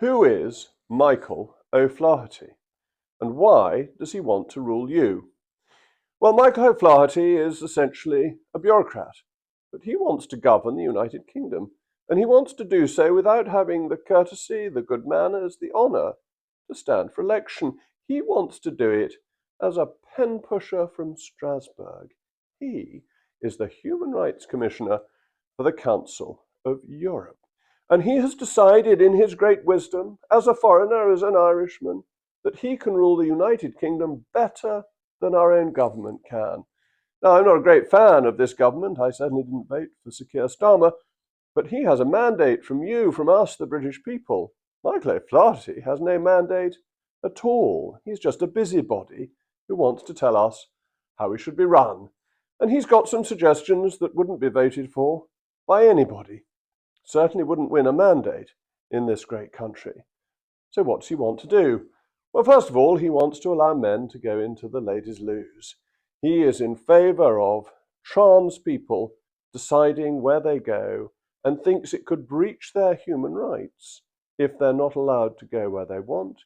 Who is Michael O'Flaherty, and why does he want to rule you? Well, Michael O'Flaherty is essentially a bureaucrat, but he wants to govern the United Kingdom, and he wants to do so without having the courtesy, the good manners, the honour to stand for election. He wants to do it as a pen pusher from Strasbourg. He is the Human Rights Commissioner for the Council of Europe. And he has decided in his great wisdom, as a foreigner, as an Irishman, that he can rule the United Kingdom better than our own government can. Now, I'm not a great fan of this government. I certainly didn't vote for Sir Keir Starmer, but he has a mandate from you, from us, the British people. Michael O'Flaherty has no mandate at all. He's just a busybody who wants to tell us how we should be run. And he's got some suggestions that wouldn't be voted for by anybody. Certainly wouldn't win a mandate in this great country. So what does he want to do? Well, first of all, he wants to allow men to go into the ladies' loos. He is in favour of trans people deciding where they go and thinks it could breach their human rights if they're not allowed to go where they want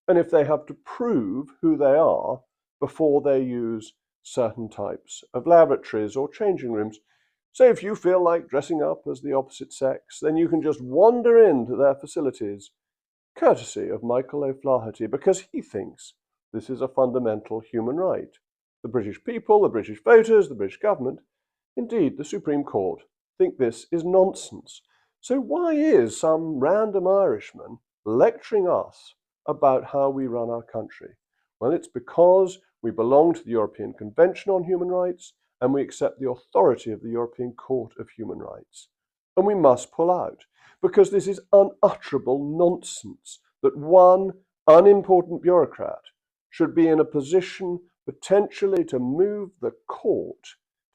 and if they have to prove who they are before they use certain types of lavatories or changing rooms. So if you feel like dressing up as the opposite sex, then you can just wander into their facilities, courtesy of Michael O'Flaherty, because he thinks this is a fundamental human right. The British people, the British voters, the British government, indeed the Supreme Court, think this is nonsense. So why is some random Irishman lecturing us about how we run our country? Well, it's because we belong to the European Convention on Human Rights, and we accept the authority of the European Court of Human Rights. And we must pull out, because this is unutterable nonsense that one unimportant bureaucrat should be in a position potentially to move the court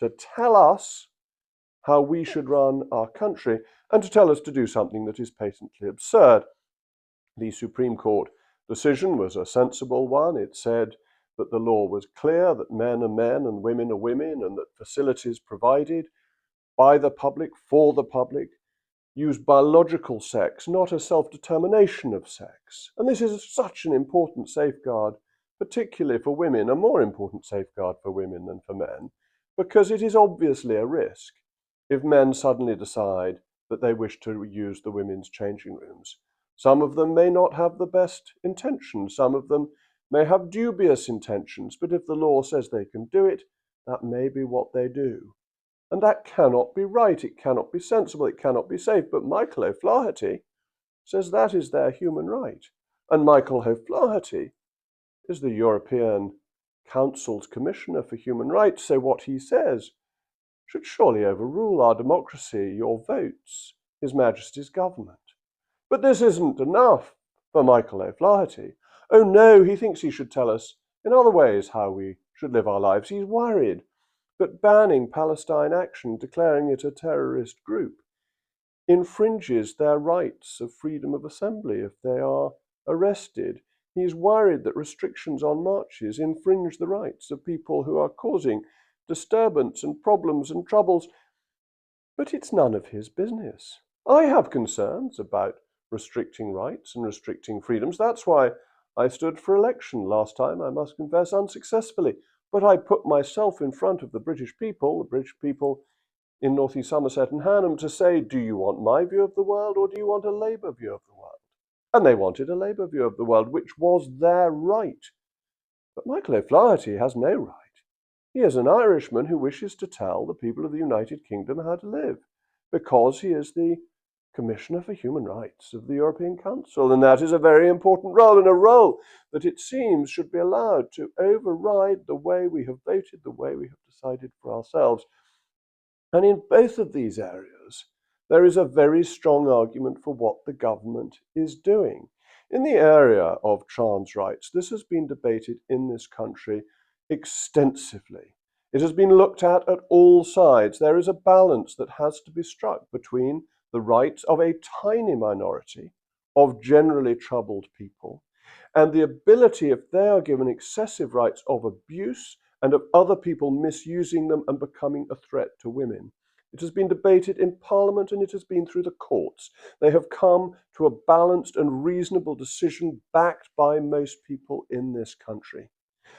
to tell us how we should run our country and to tell us to do something that is patently absurd. The Supreme Court decision was a sensible one. It said that the law was clear, that men are men and women are women, and that facilities provided by the public, for the public, use biological sex, not a self-determination of sex. And this is such an important safeguard, particularly for women, a more important safeguard for women than for men, because it is obviously a risk if men suddenly decide that they wish to use the women's changing rooms. Some of them may not have the best intentions, some of them may have dubious intentions, but if the law says they can do it, that may be what they do. And that cannot be right, it cannot be sensible, it cannot be safe. But Michael O'Flaherty says that is their human right. And Michael O'Flaherty is the European Council's Commissioner for Human Rights, so what he says should surely overrule our democracy, your votes, His Majesty's government. But this isn't enough for Michael O'Flaherty. Oh no, he thinks he should tell us in other ways how we should live our lives. He's worried that banning Palestine Action, declaring it a terrorist group, infringes their rights of freedom of assembly if they are arrested. He's worried that restrictions on marches infringe the rights of people who are causing disturbance and problems and troubles. But it's none of his business. I have concerns about restricting rights and restricting freedoms. That's why I stood for election last time, I must confess, unsuccessfully. But I put myself in front of the British people in North East Somerset and Hannam, to say, do you want my view of the world or do you want a Labour view of the world? And they wanted a Labour view of the world, which was their right. But Michael O'Flaherty has no right. He is an Irishman who wishes to tell the people of the United Kingdom how to live, because he is the Commissioner for Human Rights of the European Council, and that is a very important role, and a role that it seems should be allowed to override the way we have voted, the way we have decided for ourselves. And in both of these areas, there is a very strong argument for what the government is doing. In the area of trans rights, this has been debated in this country extensively. It has been looked at all sides. There is a balance that has to be struck between the rights of a tiny minority of generally troubled people and the ability, if they are given excessive rights, of abuse and of other people misusing them and becoming a threat to women. It has been debated in Parliament and it has been through the courts. They have come to a balanced and reasonable decision backed by most people in this country.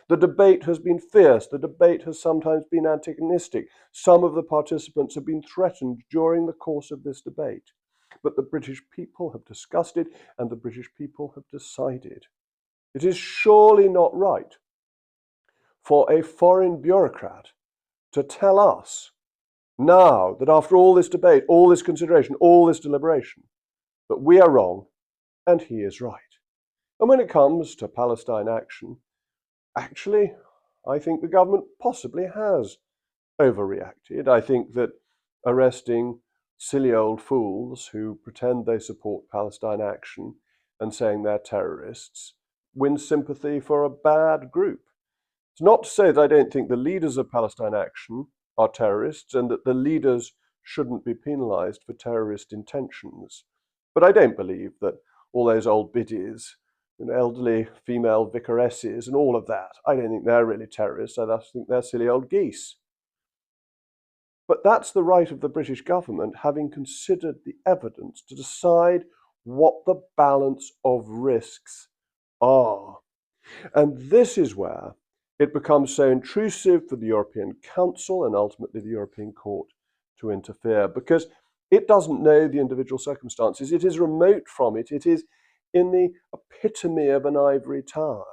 The debate has been fierce. The debate has sometimes been antagonistic. Some of the participants have been threatened during the course of this debate. But the British people have discussed it and the British people have decided. It is surely not right for a foreign bureaucrat to tell us now that after all this debate, all this consideration, all this deliberation, that we are wrong and he is right. And when it comes to Palestine action, actually, I think the government possibly has overreacted. I think that arresting silly old fools who pretend they support Palestine action and saying they're terrorists wins sympathy for a bad group. It's not to say that I don't think the leaders of Palestine action are terrorists and that the leaders shouldn't be penalised for terrorist intentions. But I don't believe that all those old biddies, elderly female vicaresses and all of that, I don't think they're really terrorists. I just think they're silly old geese. But that's the right of the British government, having considered the evidence, to decide what the balance of risks are. And this is where it becomes so intrusive for the European Council and ultimately the European Court to interfere, because it doesn't know the individual circumstances. It is remote from it. It is in the epitome of an ivory tower.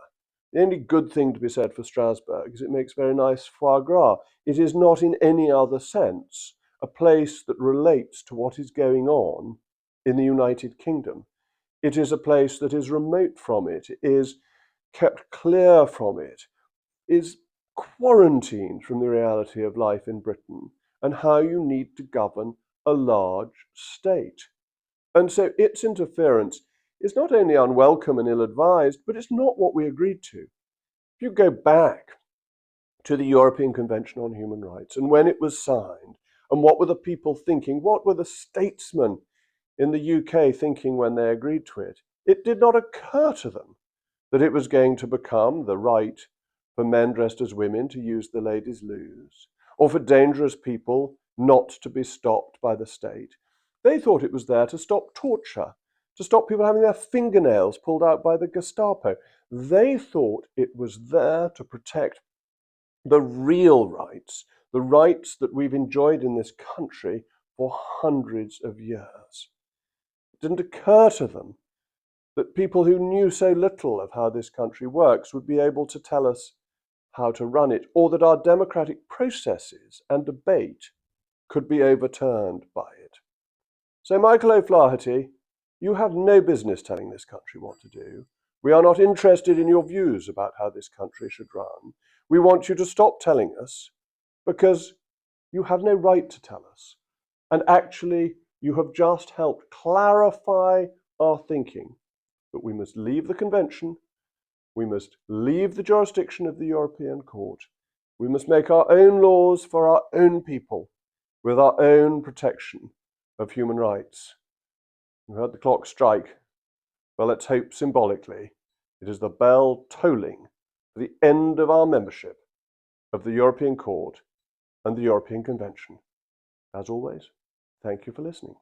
The only good thing to be said for Strasbourg is it makes very nice foie gras. It is not in any other sense a place that relates to what is going on in the United Kingdom. It is a place that is remote from it, is kept clear from it, is quarantined from the reality of life in Britain and how you need to govern a large state. And so its interference is not only unwelcome and ill-advised, but it's not what we agreed to. If you go back to the European Convention on Human Rights and when it was signed, and what were the people thinking, what were the statesmen in the UK thinking when they agreed to it, it did not occur to them that it was going to become the right for men dressed as women to use the ladies' loos, or for dangerous people not to be stopped by the state. They thought it was there to stop torture, to stop people having their fingernails pulled out by the Gestapo. They thought it was there to protect the real rights, the rights that we've enjoyed in this country for hundreds of years. It didn't occur to them that people who knew so little of how this country works would be able to tell us how to run it, or that our democratic processes and debate could be overturned by it. So, Michael O'Flaherty, you have no business telling this country what to do. We are not interested in your views about how this country should run. We want you to stop telling us because you have no right to tell us. And actually, you have just helped clarify our thinking that we must leave the convention, we must leave the jurisdiction of the European Court, we must make our own laws for our own people with our own protection of human rights. We heard the clock strike. Well, let's hope symbolically it is the bell tolling for the end of our membership of the European Court and the European Convention. As always, thank you for listening.